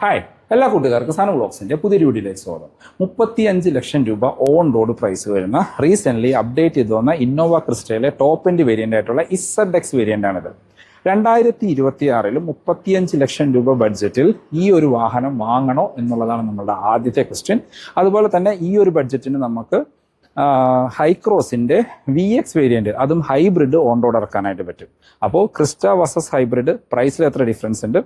Hi എല്ലാ കൂട്ടുകാർക്കും സാന വ്ളോഗ്സിൻ്റെ പുതിയൊരു വീഡിയോയിലേക്ക് സ്വാഗതം. 35 ലക്ഷം രൂപ ഓൺ റോഡ് പ്രൈസ് വരുന്ന റീസെൻ്റ്ലി അപ്ഡേറ്റ് ചെയ്ത് വന്ന ഇന്നോവ ക്രിസ്റ്റയിലെ ടോപ്പ് എൻഡ് വേരിയൻ്റ് ആയിട്ടുള്ള ZX വേരിയൻ്റ് ആണിത്. 2026 35 ലക്ഷം രൂപ ബഡ്ജറ്റിൽ ഈ ഒരു വാഹനം വാങ്ങണോ എന്നുള്ളതാണ് നമ്മളുടെ ആദ്യത്തെ ക്വസ്റ്റ്യൻ. അതുപോലെ തന്നെ ഈ ഒരു ബഡ്ജറ്റിന് നമുക്ക് ഹൈക്രോസിൻ്റെ VX വേരിയൻറ്റ്, അതും ഹൈബ്രിഡ് ഓൺ റോഡ് ഇറക്കാനായിട്ട് പറ്റും. അപ്പോൾ ക്രിസ്റ്റ വേഴ്സസ് ഹൈബ്രിഡ് പ്രൈസിൽ എത്ര ഡിഫറൻസ് ഉണ്ട്,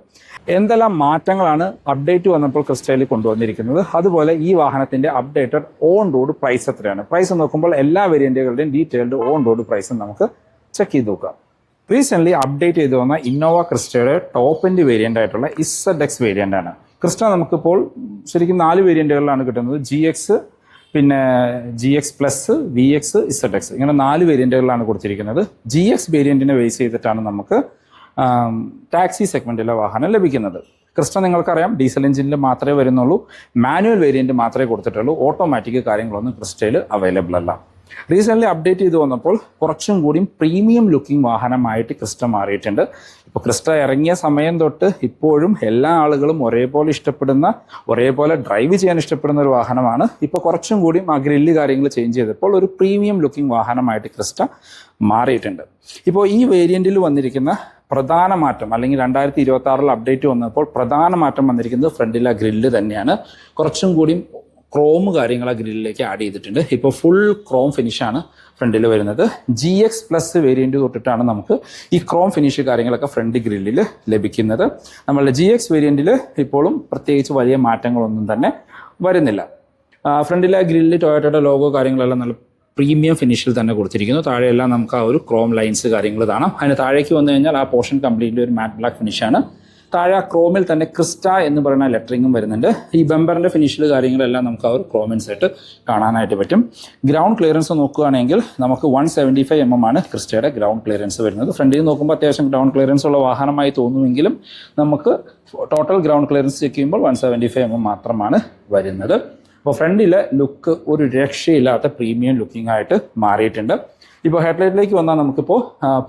എന്തെല്ലാം മാറ്റങ്ങളാണ് അപ്ഡേറ്റ് വന്നപ്പോൾ ക്രിസ്റ്റയിൽ കൊണ്ടുവന്നിരിക്കുന്നത്, അതുപോലെ ഈ വാഹനത്തിൻ്റെ അപ്ഡേറ്റഡ് ഓൺ റോഡ് പ്രൈസ് എത്രയാണ്. പ്രൈസ് നോക്കുമ്പോൾ എല്ലാ വേരിയൻറ്റുകളുടെയും ഡീറ്റെയിൽഡ് ഓൺ റോഡ് പ്രൈസ് നമുക്ക് ചെക്ക് ചെയ്ത് നോക്കാം. റീസെൻ്റ്ലി അപ്ഡേറ്റ് ചെയ്ത് വന്ന ഇന്നോവ ക്രിസ്റ്റയുടെ ടോപ്പ് എൻഡ് വേരിയൻ്റ് ആയിട്ടുള്ള ZX വേരിയൻ്റ് ആണ്. ക്രിസ്റ്റ നമുക്കിപ്പോൾ ശരിക്കും 4 വേരിയൻറ്റുകളിലാണ് കിട്ടുന്നത്. GX, പിന്നെ GX പ്ലസ്, VX, ZX, ഇങ്ങനെ 4 വേരിയൻറ്റുകളിലാണ് കൊടുത്തിരിക്കുന്നത്. GX വേരിയൻറ്റിനെ ബേസ് ചെയ്തിട്ടാണ് നമുക്ക് ടാക്സി സെഗ്മെൻറ്റിലെ വാഹനം ലഭിക്കുന്നത്. ക്രിസ്റ്റ നിങ്ങൾക്കറിയാം ഡീസൽ എഞ്ചിനിൽ മാത്രമേ വരുന്നുള്ളൂ, മാനുവൽ വേരിയൻറ്റ് മാത്രമേ കൊടുത്തിട്ടുള്ളൂ. ഓട്ടോമാറ്റിക് കാര്യങ്ങളൊന്നും ക്രിസ്റ്റയിൽ അവൈലബിൾ അല്ല. റീസെൻ്റ്ലി അപ്ഡേറ്റ് ചെയ്ത് വന്നപ്പോൾ കുറച്ചും കൂടിയും പ്രീമിയം ലുക്കിംഗ് വാഹനമായിട്ട് ക്രിസ്റ്റ മാറിയിട്ടുണ്ട്. ഇപ്പോൾ ക്രിസ്റ്റ ഇറങ്ങിയ സമയം തൊട്ട് ഇപ്പോഴും എല്ലാ ആളുകളും ഒരേപോലെ ഇഷ്ടപ്പെടുന്ന, ഒരേപോലെ ഡ്രൈവ് ചെയ്യാൻ ഇഷ്ടപ്പെടുന്ന ഒരു വാഹനമാണ്. ഇപ്പോൾ കുറച്ചും കൂടിയും ആ ഗ്രില്ല് കാര്യങ്ങൾ ചേഞ്ച് ചെയ്തപ്പോൾ ഒരു പ്രീമിയം ലുക്കിംഗ് വാഹനമായിട്ട് ക്രിസ്റ്റ മാറിയിട്ടുണ്ട്. ഇപ്പോൾ ഈ വേരിയൻറ്റിൽ വന്നിരിക്കുന്ന പ്രധാന മാറ്റം, അല്ലെങ്കിൽ 2026 അപ്ഡേറ്റ് വന്നപ്പോൾ പ്രധാന മാറ്റം വന്നിരിക്കുന്നത് ഫ്രണ്ടിലെ ഗ്രില്ല് തന്നെയാണ്. കുറച്ചും കൂടിയും ക്രോം കാര്യങ്ങൾ ആ ഗ്രില്ലിലേക്ക് ആഡ് ചെയ്തിട്ടുണ്ട്. ഇപ്പോൾ ഫുൾ ക്രോം ഫിനിഷാണ് ഫ്രണ്ടിൽ വരുന്നത്. GX പ്ലസ് വേരിയൻറ്റ് തൊട്ടിട്ടാണ് നമുക്ക് ഈ ക്രോം ഫിനിഷ് കാര്യങ്ങളൊക്കെ ഫ്രണ്ട് ഗ്രില്ലിൽ ലഭിക്കുന്നത്. നമ്മളുടെ GX വേരിയൻറ്റിൽ ഇപ്പോഴും പ്രത്യേകിച്ച് വലിയ മാറ്റങ്ങളൊന്നും തന്നെ വരുന്നില്ല. ഫ്രണ്ടിലെ ഗ്രില്ല് ടൊയോട്ടയുടെ ലോഗോ കാര്യങ്ങളെല്ലാം നല്ല പ്രീമിയം ഫിനിഷിൽ തന്നെ കൊടുത്തിരിക്കുന്നു. താഴെയെല്ലാം നമുക്ക് ആ ഒരു ക്രോം ലൈൻസ് കാര്യങ്ങൾ കാണാം. അതിന് താഴേക്ക് വന്നു കഴിഞ്ഞാൽ ആ പോർഷൻ കംപ്ലീറ്റ്ലി ഒരു മാറ്റ് ബ്ലാക്ക് ഫിനിഷാണ്. താഴെ ആ ക്രോമിൽ തന്നെ ക്രിസ്റ്റ എന്ന് പറയുന്ന ലെറ്ററിങ്ങും വരുന്നുണ്ട്. ഈ ബമ്പറിൻ്റെ ഫിനിഷിൽ കാര്യങ്ങളെല്ലാം നമുക്ക് ആ ഒരു ക്രോമിൻസ് ആയിട്ട് കാണാനായിട്ട് പറ്റും. ഗ്രൗണ്ട് ക്ലിയറൻസ് നോക്കുകയാണെങ്കിൽ നമുക്ക് 175 mm ആണ് ക്രിസ്റ്റയുടെ ഗ്രൗണ്ട് ക്ലിയറൻസ് വരുന്നത്. ഫ്രണ്ടിൽ നോക്കുമ്പോൾ അത്യാവശ്യം ഗ്രൗണ്ട് ക്ലിയറൻസ് ഉള്ള വാഹനമായി തോന്നുമെങ്കിലും നമുക്ക് ടോട്ടൽ ഗ്രൗണ്ട് ക്ലിയറൻസ് ചെക്ക് ചെയ്യുമ്പോൾ 175 mm മാത്രമാണ് വരുന്നത്. അപ്പോൾ ഫ്രണ്ടിലെ ലുക്ക് ഒരു രക്ഷയില്ലാത്ത പ്രീമിയം ലുക്കിംഗ് ആയിട്ട് മാറിയിട്ടുണ്ട്. ഇപ്പോൾ ഹെഡ്ലൈറ്റിലേക്ക് വന്നാൽ നമുക്കിപ്പോൾ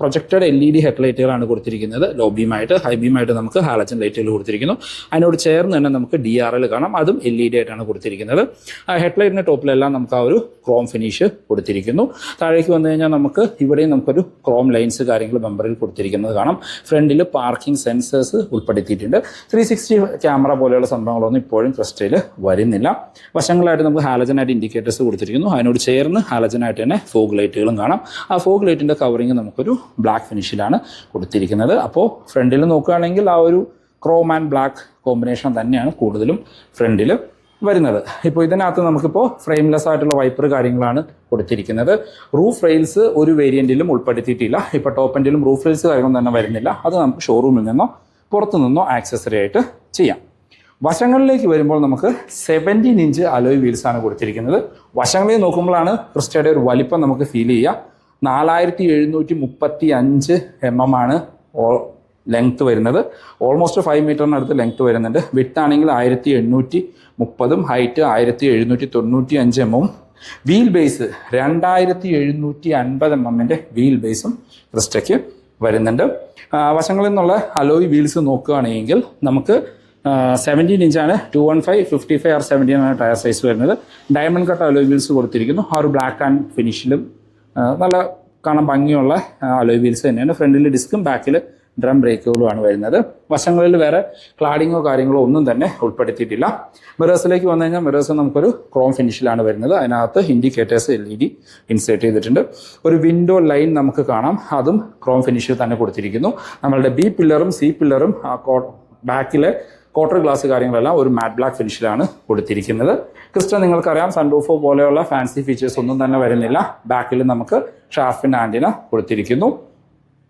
പ്രൊജക്റ്റഡ് LED ഹെഡ്ലൈറ്റുകളാണ് കൊടുത്തിരിക്കുന്നത്. ലോ ബീമായിട്ട്, ഹൈ ബീമായിട്ട് നമുക്ക് ഹാലജൻ ലൈറ്റുകൾ കൊടുത്തിരിക്കുന്നു. അതിനോട് ചേർന്ന് തന്നെ നമുക്ക് DRL കാണാം, അതും LED ആയിട്ടാണ് കൊടുത്തിരിക്കുന്നത്. ഹെഡ്ലൈറ്റിൻ്റെ ടോപ്പിലെല്ലാം നമുക്ക് ആ ഒരു ക്രോം ഫിനിഷ് കൊടുത്തിരിക്കുന്നു. താഴേക്ക് വന്നു കഴിഞ്ഞാൽ നമുക്ക് ഇവിടെയും നമുക്കൊരു ക്രോം ലൈൻസ് കാര്യങ്ങൾ ബമ്പറിൽ കൊടുത്തിരിക്കുന്നത് കാണാം. ഫ്രണ്ടിൽ പാർക്കിംഗ് സെൻസേഴ്സ് ഉൾപ്പെടുത്തിയിട്ടുണ്ട്. 360 ക്യാമറ പോലെയുള്ള സംഭവങ്ങളൊന്നും ഇപ്പോഴും ക്രിസ്റ്റയിൽ വരുന്നില്ല. വശങ്ങളായിട്ട് നമുക്ക് ഹാലജനായിട്ട് ഇൻഡിക്കേറ്റേഴ്സ് കൊടുത്തിരിക്കുന്നു. അതിനോട് ചേർന്ന് ഹാലജനായിട്ട് തന്നെ ഫോഗ് ലൈറ്റുകളും കാണാം. ആ ഫോഗ് ലൈറ്റിൻ്റെ കവറിങ് നമുക്കൊരു ബ്ലാക്ക് ഫിനിഷിലാണ് കൊടുത്തിരിക്കുന്നത്. അപ്പോൾ ഫ്രണ്ടിൽ നോക്കുകയാണെങ്കിൽ ആ ഒരു ക്രോം ആൻഡ് ബ്ലാക്ക് കോമ്പിനേഷൻ തന്നെയാണ് കൂടുതലും ഫ്രണ്ടിൽ വരുന്നത്. ഇപ്പോൾ ഇതിനകത്ത് നമുക്കിപ്പോൾ ഫ്രെയിംലെസ് ആയിട്ടുള്ള വൈപ്പർ കാര്യങ്ങളാണ് കൊടുത്തിരിക്കുന്നത്. റൂഫ് റെയിൽസ് ഒരു വേരിയൻറ്റിലും ഉൾപ്പെടുത്തിയിട്ടില്ല. ഇപ്പോൾ ടോപ്പ് എൻഡിലും റൂഫ് റെയിൽസ് കാര്യങ്ങളൊന്നും തന്നെ വരുന്നില്ല. അത് നമുക്ക് ഷോറൂമിൽ നിന്നോ പുറത്തു നിന്നോ ആക്സസറി ആയിട്ട് ചെയ്യാം. വശങ്ങളിലേക്ക് വരുമ്പോൾ നമുക്ക് 17 ഇഞ്ച് അലോയ് വീൽസാണ് കൊടുത്തിരിക്കുന്നത്. വശങ്ങളിൽ നോക്കുമ്പോഴാണ് ക്രിസ്റ്റയുടെ ഒരു വലിപ്പം നമുക്ക് ഫീൽ ചെയ്യുക. 4735 mm ആണ് ലെങ്ത് വരുന്നത്. ഓൾമോസ്റ്റ് 5 മീറ്ററിനടുത്ത് ലെങ്ത് വരുന്നുണ്ട്. വിട്ട് ആണെങ്കിൽ 1830, height 1795 mm. Wheel base 2750 mm wheel ബേസും ക്രിസ്റ്റയ്ക്ക് വരുന്നുണ്ട്. വശങ്ങളിൽ നിന്നുള്ള അലോയ് വീൽസ് നോക്കുകയാണെങ്കിൽ നമുക്ക് 17 ഇഞ്ചാണ്. 215, 55 or 17 ആണ് ടയർ സൈസ് വരുന്നത്. ഡയമണ്ട് കട്ട് അലോയ് വീൽസ് കൊടുത്തിരിക്കുന്നു. ആ ഒരു ബ്ലാക്ക് ആൻഡ് ഫിനിഷിലും നല്ല കാണാൻ ഭംഗിയുള്ള അലോയ് വീൽസ് തന്നെയാണ്. ഫ്രണ്ടിൽ ഡിസ്കും ബാക്കിൽ ഡ്രം ബ്രേക്കുകളുമാണ് വരുന്നത്. വശങ്ങളിൽ വേറെ ക്ലാഡിങ്ങോ കാര്യങ്ങളോ ഒന്നും തന്നെ ഉൾപ്പെടുത്തിയിട്ടില്ല. മിറേഴ്സിലേക്ക് വന്നു കഴിഞ്ഞാൽ മിറേഴ്സ് നമുക്കൊരു ക്രോം ഫിനിഷിലാണ് വരുന്നത്. അതിനകത്ത് ഇൻഡിക്കേറ്റേഴ്സ് LED ഇൻസേർട്ട് ചെയ്തിട്ടുണ്ട്. ഒരു വിൻഡോ ലൈൻ നമുക്ക് കാണാം, അതും ക്രോം ഫിനിഷിൽ തന്നെ കൊടുത്തിരിക്കുന്നു. നമ്മളുടെ B പില്ലറും C പില്ലറും ബാക്കിലെ ക്വാർട്ടർ ഗ്ലാസ് കാര്യങ്ങളെല്ലാം ഒരു മാറ്റ് ബ്ലാക്ക് ഫിനിഷിലാണ് കൊടുത്തിരിക്കുന്നത്. ക്രിസ്റ്റ നിങ്ങൾക്കറിയാം സൺറൂഫ് പോലെയുള്ള ഫാൻസി ഫീച്ചേഴ്സ് ഒന്നും തന്നെ വരുന്നില്ല. ബാക്കിൽ നമുക്ക് ഷാർപ്പിൻ്റെ ആൻറ്റിന കൊടുത്തിരിക്കുന്നു.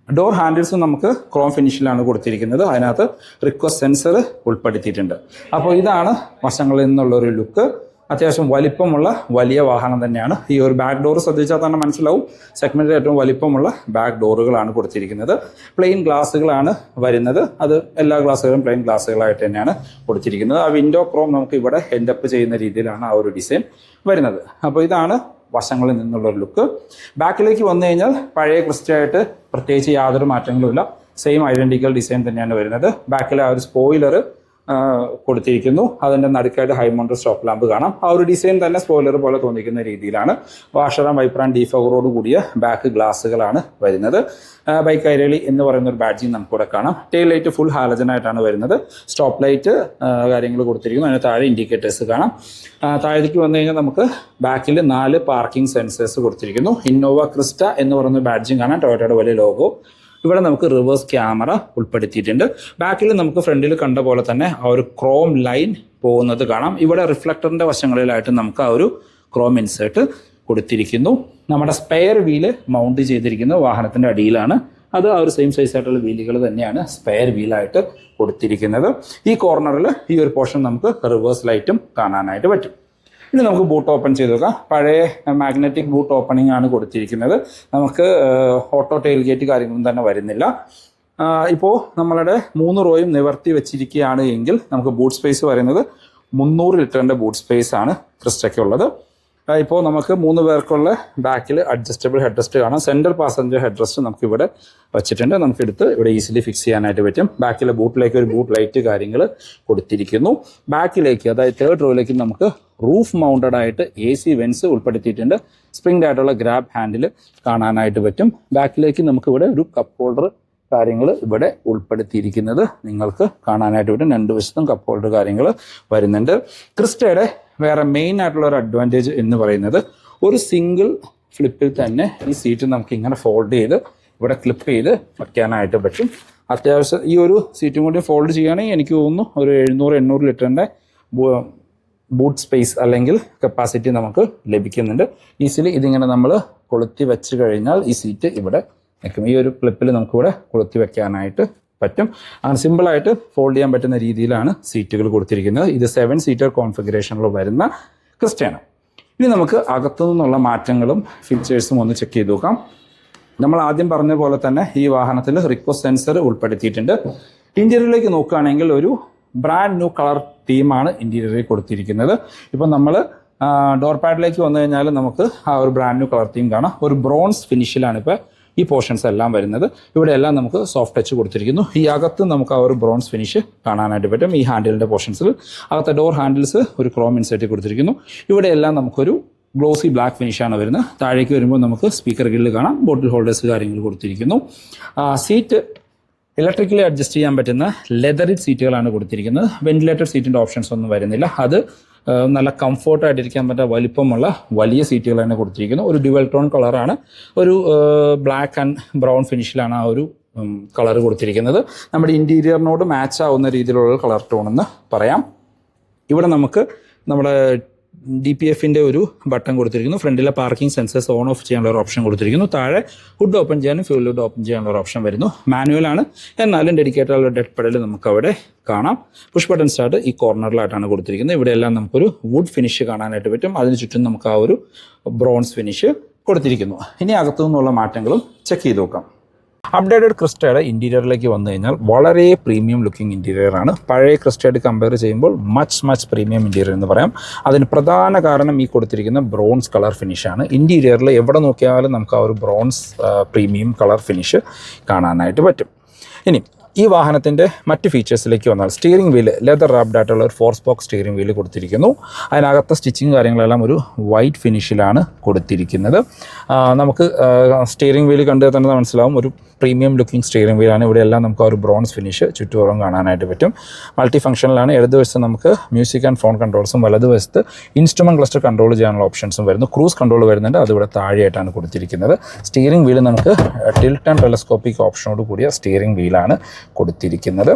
ഡോർ ഹാൻഡിൽസും നമുക്ക് ക്രോം ഫിനിഷിലാണ് കൊടുത്തിരിക്കുന്നത്. അതിനകത്ത് റിക്വസ്റ്റ് സെൻസർ ഉൾപ്പെടുത്തിയിട്ടുണ്ട്. അപ്പോൾ ഇതാണ് വശങ്ങളിൽ നിന്നുള്ളൊരു ലുക്ക്. അത്യാവശ്യം വലിപ്പമുള്ള വലിയ വാഹനം തന്നെയാണ്. ഈ ഒരു ബാക്ക് ഡോർ ശ്രദ്ധിച്ചാൽ തന്നെ മനസ്സിലാവും, സെഗ്മെൻറ്റിൽ ഏറ്റവും വലിപ്പമുള്ള ബാക്ക് ഡോറുകളാണ് കൊടുത്തിരിക്കുന്നത്. പ്ലെയിൻ ഗ്ലാസ്സുകളാണ് വരുന്നത്. അത് എല്ലാ ഗ്ലാസ്സുകളും പ്ലെയിൻ ഗ്ലാസ്സുകളായിട്ട് തന്നെയാണ് കൊടുത്തിരിക്കുന്നത്. ആ വിൻഡോ ക്രോം നമുക്ക് ഇവിടെ ഹെൻഡപ്പ് ചെയ്യുന്ന രീതിയിലാണ് ആ ഒരു ഡിസൈൻ വരുന്നത്. അപ്പോൾ ഇതാണ് വശങ്ങളിൽ നിന്നുള്ളൊരു ലുക്ക്. ബാക്കിലേക്ക് വന്നു കഴിഞ്ഞാൽ പഴയ ക്രിസ്റ്റയായിട്ട് പ്രത്യേകിച്ച് യാതൊരു മാറ്റങ്ങളുമില്ല. സെയിം ഐഡൻറ്റിക്കൽ ഡിസൈൻ തന്നെയാണ് വരുന്നത്. ബാക്കിലെ ആ ഒരു സ്പോയിലർ കൊടുത്തിരിക്കുന്നു. അതിൻ്റെ നടുക്കായിട്ട് ഹൈ മൗണ്ടഡ് സ്റ്റോപ്പ് ലാമ്പ് കാണാം. ആ ഒരു ഡിസൈൻ തന്നെ സ്പോയിലർ പോലെ തോന്നിക്കുന്ന രീതിയിലാണ്. വാഷർ ആൻഡ് വൈപ്പർ ആൻഡ് ഡീഫോഗറോട് കൂടിയ ബാക്ക് ഗ്ലാസ്സുകളാണ് വരുന്നത്. ബൈക്ക് കൈരളി എന്ന് പറയുന്ന ഒരു ബാഡ്ജിങ് നമുക്കിവിടെ കാണാം. ടെയിൽ ലൈറ്റ് ഫുൾ ഹാലജൻ ആയിട്ടാണ് വരുന്നത്. സ്റ്റോപ്പ് ലൈറ്റ് കാര്യങ്ങൾ കൊടുത്തിരിക്കുന്നു. അതിന് താഴെ ഇൻഡിക്കേറ്റേഴ്സ് കാണാം. താഴേക്ക് വന്നു കഴിഞ്ഞാൽ നമുക്ക് ബാക്കിൽ 4 പാർക്കിംഗ് സെൻസേഴ്സ് കൊടുത്തിരിക്കുന്നു. ഇന്നോവ ക്രിസ്റ്റ എന്ന് പറയുന്ന ബാഡ്ജിങ് കാണാം. ടൊയോട്ടയുടെ വലിയ ലോഗോ. ഇവിടെ നമുക്ക് റിവേഴ്സ് ക്യാമറ ഉൾപ്പെടുത്തിയിട്ടുണ്ട്. ബാക്കിൽ നമുക്ക് ഫ്രണ്ടിൽ കണ്ട പോലെ തന്നെ ആ ഒരു ക്രോം ലൈൻ പോകുന്നത് കാണാം. ഇവിടെ റിഫ്ലക്ടറിൻ്റെ വശങ്ങളിലായിട്ട് നമുക്ക് ആ ഒരു ക്രോം ഇൻസേർട്ട് കൊടുത്തിരിക്കുന്നു. നമ്മുടെ സ്പെയർ വീല് മൗണ്ട് ചെയ്തിരിക്കുന്ന വാഹനത്തിൻ്റെ അടിയിലാണ്. അത് ആ ഒരു സെയിം സൈസ് ആയിട്ടുള്ള വീലുകൾ തന്നെയാണ് സ്പെയർ വീലായിട്ട് കൊടുത്തിരിക്കുന്നത്. ഈ കോർണറിൽ ഈ ഒരു പോർഷൻ നമുക്ക് റിവേഴ്സ് ലൈറ്റും കാണാനായിട്ട് പറ്റും. ഇനി നമുക്ക് ബൂട്ട് ഓപ്പൺ ചെയ്ത് നോക്കാം. പഴയ മാഗ്നറ്റിക് ബൂട്ട് ഓപ്പണിംഗ് ആണ് കൊടുത്തിരിക്കുന്നത്. നമുക്ക് ഓട്ടോ ടെയിൽ ഗേറ്റ് കാര്യങ്ങളൊന്നും തന്നെ വരുന്നില്ല. ഇപ്പോൾ നമ്മളുടെ 3 റോയും നിവർത്തി വെച്ചിരിക്കുകയാണ് എങ്കിൽ നമുക്ക് ബൂട്ട് സ്പേസ് പറയുന്നത് 300 ലിറ്ററിൻ്റെ ബൂട്ട് സ്പേസ് ആണ് ക്രിസ്റ്റയ്ക്കുള്ളത്. ഇപ്പോൾ നമുക്ക് 3 പേർക്കുള്ള ബാക്കിൽ അഡ്ജസ്റ്റബിൾ ഹെഡ് റെസ്റ്റ് കാണാം. സെൻട്രൽ പാസഞ്ചർ ഹെഡ് റെസ്റ്റ് നമുക്ക് ഇവിടെ വെച്ചിട്ടുണ്ട്. നമുക്കെടുത്ത് ഇവിടെ ഈസിലി ഫിക്സ് ചെയ്യാനായിട്ട് പറ്റും. ബാക്കിലെ ബൂട്ടിലേക്ക് ഒരു ബൂട്ട് ലൈറ്റ് കാര്യങ്ങൾ കൊടുത്തിരിക്കുന്നു. ബാക്കിലേക്ക്, അതായത് 3rd റോയിലേക്ക് നമുക്ക് റൂഫ് മൗണ്ടഡ് ആയിട്ട് AC വെൻസ് ഉൾപ്പെടുത്തിയിട്ടുണ്ട്. സ്പ്രിംഗ് ആയിട്ടുള്ള ഗ്രാബ് ഹാൻഡിൽ കാണാനായിട്ട് പറ്റും. ബാക്കിലേക്ക് നമുക്ക് ഇവിടെ ഒരു കപ്പ് ഹോൾഡർ കാര്യങ്ങൾ ഇവിടെ ഉൾപ്പെടുത്തിയിരിക്കുന്നത് നിങ്ങൾക്ക് കാണാനായിട്ട് പറ്റും. 2 വശത്തും കപ്പ് ഹോൾഡർ കാര്യങ്ങൾ വരുന്നുണ്ട്. ക്രിസ്റ്റയുടെ വേറെ മെയിൻ ആയിട്ടുള്ള ഒരു അഡ്വാൻറ്റേജ് എന്ന് പറയുന്നത് ഒരു സിംഗിൾ ഫ്ലിപ്പിൽ തന്നെ ഈ സീറ്റ് നമുക്ക് ഇങ്ങനെ ഫോൾഡ് ചെയ്ത് ഇവിടെ ക്ലിപ്പ് ചെയ്ത് വയ്ക്കാനായിട്ട് പറ്റും. അത്യാവശ്യം ഈ ഒരു സീറ്റും കൂടി ഫോൾഡ് ചെയ്യുകയാണെങ്കിൽ എനിക്ക് തോന്നുന്നു ഒരു 700-800 ലിറ്ററിൻ്റെ ബൂട്ട് സ്പേസ് അല്ലെങ്കിൽ കപ്പാസിറ്റി നമുക്ക് ലഭിക്കുന്നുണ്ട്. ഈസിലി ഇതിങ്ങനെ നമ്മൾ കൊളുത്തി വെച്ച് കഴിഞ്ഞാൽ ഈ സീറ്റ് ഇവിടെ നിൽക്കും. ഈ ഒരു ക്ലിപ്പിൽ നമുക്കിവിടെ കൊളുത്തി വെക്കാനായിട്ട് പറ്റും. അങ്ങനെ സിമ്പിളായിട്ട് ഫോൾഡ് ചെയ്യാൻ പറ്റുന്ന രീതിയിലാണ് സീറ്റുകൾ കൊടുത്തിരിക്കുന്നത്. ഇത് 7 സീറ്റർ കോൺഫിഗറേഷനിൽ വരുന്ന ക്രിസ്റ്റയാണ്. ഇനി നമുക്ക് അകത്തു നിന്നുള്ള മാറ്റങ്ങളും ഫീച്ചേഴ്സും ഒന്ന് ചെക്ക് ചെയ്ത് നോക്കാം. നമ്മൾ ആദ്യം പറഞ്ഞ പോലെ തന്നെ ഈ വാഹനത്തിൽ റിക്വസ്റ്റ് സെൻസർ ഉൾപ്പെടുത്തിയിട്ടുണ്ട്. ഇന്റീരിയറിലേക്ക് നോക്കുകയാണെങ്കിൽ ഒരു ബ്രാൻഡ് ന്യൂ കളർ തീമാണ് ഇന്റീരിയറിൽ കൊടുത്തിരിക്കുന്നത്. ഇപ്പം നമ്മൾ ഡോർ പാഡിലേക്ക് വന്നു കഴിഞ്ഞാൽ നമുക്ക് ആ ഒരു ബ്രാൻഡ് ന്യൂ കളർ തീം കാണാം. ഒരു ബ്രോൺസ് ഫിനിഷിലാണ് ഇപ്പോൾ ഈ പോർഷൻസ് എല്ലാം വരുന്നത്. ഇവിടെ എല്ലാം നമുക്ക് സോഫ്റ്റ് ടച്ച് കൊടുത്തിരിക്കുന്നു. ഈ അകത്ത് നമുക്ക് ആ ഒരു ബ്രോൺസ് ഫിനിഷ് കാണാനായിട്ട് പറ്റും. ഈ ഹാൻഡിലിൻ്റെ പോർഷൻസിൽ അകത്തെ ഡോർ ഹാൻഡിൽസ് ഒരു ക്രോം ഇൻസേർട്ട് കൊടുത്തിരിക്കുന്നു. ഇവിടെ എല്ലാം നമുക്കൊരു ഗ്ലോസി ബ്ലാക്ക് ഫിനിഷാണ് വരുന്നത്. താഴേക്ക് വരുമ്പോൾ നമുക്ക് സ്പീക്കർ ഗ്രില്ല് കാണാം. ബോട്ടിൽ ഹോൾഡേഴ്സ് കാര്യങ്ങൾ കൊടുത്തിരിക്കുന്നു. സീറ്റ് ഇലക്ട്രിക്കലി അഡ്ജസ്റ്റ് ചെയ്യാൻ പറ്റുന്ന ലെതറിഡ് സീറ്റുകളാണ് കൊടുത്തിരിക്കുന്നത്. വെന്റിലേറ്റഡ് സീറ്റിൻ്റെ ഓപ്ഷൻസ് ഒന്നും വരുന്നില്ല. അത് നല്ല കംഫോർട്ടായിട്ടിരിക്കാൻ പറ്റുന്ന വലിപ്പമുള്ള വലിയ സീറ്റുകൾ തന്നെ കൊടുത്തിരിക്കുന്നു. ഒരു ഡ്യുവൽ ടോൺ കളറാണ്. ഒരു ബ്ലാക്ക് ആൻഡ് ബ്രൗൺ ഫിനിഷിലാണ് ആ ഒരു കളർ കൊടുത്തിരിക്കുന്നത്. നമ്മുടെ ഇൻറ്റീരിയറിനോട് മാച്ച് ആവുന്ന രീതിയിലുള്ള കളർ ടോൺ എന്ന് പറയാം. ഇവിടെ നമുക്ക് നമ്മുടെ DPFൻ്റെ ഒരു ബട്ടൺ കൊടുത്തിരിക്കുന്നു. ഫ്രണ്ടിലെ പാർക്കിംഗ് സെൻസേഴ്സ് ഓൺ ഓഫ് ചെയ്യാനുള്ള ഒരു ഓപ്ഷൻ കൊടുത്തിരിക്കുന്നു. താഴെ ഹുഡ് ഓപ്പൺ ചെയ്യാനും ഫ്യൂൽ ഹുഡ് ഓപ്പൺ ചെയ്യാനുള്ള ഒരു ഓപ്ഷൻ വരുന്നു. മാനുവലാണ്, എന്നാലും ഡെഡിക്കേറ്റഡ് ഉള്ള ഡെഡ് പെഡൽ നമുക്ക് അവിടെ കാണാം. പുഷ് ബട്ടൺ സ്റ്റാർട്ട് ഈ കോർണറിലായിട്ടാണ് കൊടുത്തിരിക്കുന്നത്. ഇവിടെയെല്ലാം നമുക്കൊരു വുഡ് ഫിനിഷ് കാണാനായിട്ട് പറ്റും. അതിന് ചുറ്റും നമുക്ക് ആ ഒരു ബ്രോൺസ് ഫിനിഷ് കൊടുത്തിരിക്കുന്നു. ഇനി അകത്തു നിന്നുള്ള മാറ്റങ്ങളും ചെക്ക് ചെയ്ത് നോക്കാം. അപ്ഡേറ്റഡ് ക്രിസ്റ്റയുടെ ഇൻറ്റീരിയറിലേക്ക് വന്നു കഴിഞ്ഞാൽ വളരെ പ്രീമിയം ലുക്കിംഗ് ഇൻറ്റീരിയറാണ്. പഴയ ക്രിസ്റ്റയായിട്ട് കമ്പയർ ചെയ്യുമ്പോൾ മച്ച് പ്രീമിയം ഇൻറ്റീരിയർ എന്ന് പറയാം. അതിന് പ്രധാന കാരണം ഈ കൊടുത്തിരിക്കുന്ന ബ്രോൺസ് കളർ ഫിനിഷാണ്. ഇൻറ്റീരിയറിൽ എവിടെ നോക്കിയാലും നമുക്ക് ആ ഒരു ബ്രോൺസ് പ്രീമിയം കളർ ഫിനിഷ് കാണാനായിട്ട് പറ്റും. ഇനി ഈ വാഹനത്തിൻ്റെ മറ്റ് ഫീച്ചേഴ്സിലേക്ക് വന്നാൽ സ്റ്റിയറിംഗ് വീല് ലെതർ റാപ്ഡ് ആയിട്ടുള്ള ഒരു 4 സ്പോക്ക് സ്റ്റിയറിംഗ് വീല് കൊടുത്തിരിക്കുന്നു. അതിനകത്ത് സ്റ്റിച്ചിങ് കാര്യങ്ങളെല്ലാം ഒരു വൈറ്റ് ഫിനിഷിലാണ് കൊടുത്തിരിക്കുന്നത്. നമുക്ക് സ്റ്റിയറിംഗ് വീല് കണ്ടാൽ തന്നെ മനസ്സിലാവും ഒരു പ്രീമിയം ലുക്കിംഗ് സ്റ്റിയറിംഗ് വീലാണ്. ഇവിടെയെല്ലാം നമുക്ക് ആ ഒരു ബ്രോൺസ് ഫിനിഷ് ചുറ്റുപുറം കാണാനായിട്ട് പറ്റും. മൾട്ടി ഫംഗ്ഷനിലാണ്. ഇടതുവശത്ത് നമുക്ക് മ്യൂസിക് ആൻഡ് ഫോൺ കൺട്രോൾസും വലതുവശത്ത് ഇൻസ്ട്രുമെൻറ്റ് ക്ലസ്റ്റർ കൺട്രോൾ ചെയ്യാനുള്ള ഓപ്ഷൻസും വരുന്നു. ക്രൂസ് കൺട്രോൾ വരുന്നുണ്ട്. അതിവിടെ താഴെയായിട്ടാണ് കൊടുത്തിരിക്കുന്നത്. സ്റ്റിയറിംഗ് വീല് നമുക്ക് ടിൽറ്റ് ആൻഡ് ടെലസ്കോപ്പിക് ഓപ്ഷനോട് കൂടിയ സ്റ്റിയറിംഗ് വീലാണ് കൊടുത്തിരിക്കുന്നത്.